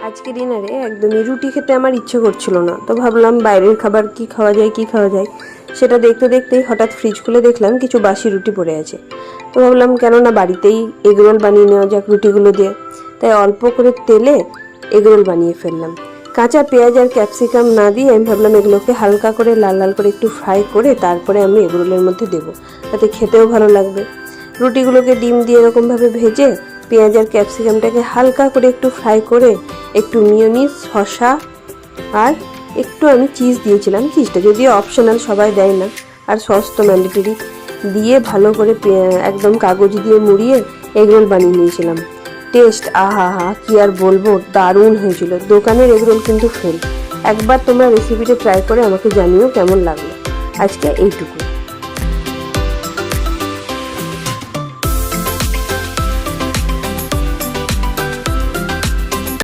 আজকে ডিনারে একদমই রুটি খেতে আমার ইচ্ছে করছিল না, তো ভাবলাম বাইরের খাবার কি খাওয়া যায় সেটা দেখতে দেখতেই হঠাৎ ফ্রিজ খুলে দেখলাম কিছু বাসি রুটি পড়ে আছে। তো ভাবলাম কেননা বাড়িতেই এগরোল বানিয়ে নেওয়া যাক রুটিগুলো দিয়ে, তাই অল্প করে তেলে এগরোল বানিয়ে ফেললাম। কাঁচা পেঁয়াজ আর ক্যাপসিকাম না দিয়ে আমি ভাবলাম এগুলোকে হালকা করে লাল লাল করে একটু ফ্রাই করে তারপরে আমি এগরোলের মধ্যে দেবো, তাতে খেতেও ভালো লাগবে। রুটিগুলোকে ডিম দিয়ে এরকমভাবে ভেজে পেঁয়াজ আর ক্যাপসিকামটাকে হালকা করে একটু ফ্রাই করে একটু মিয়োনিজ, শসা আর একটু আমি চিজ দিয়েছিলাম। চিজটা যদিও অপশনাল, সবাই দেয় না, আর সস তো ম্যান্ডেটরি, দিয়ে ভালো করে একদম কাগজ দিয়ে মুড়িয়ে এগরোল বানিয়ে নিয়েছিলাম। টেস্ট আহা হা, কি আর বলবো, দারুণ হয়েছিল। দোকানের এগরোল কিন্তু ফেল। একবার তোমরা রেসিপিটা ট্রাই করে আমাকে জানিও কেমন লাগলো। আজকে এইটুকু।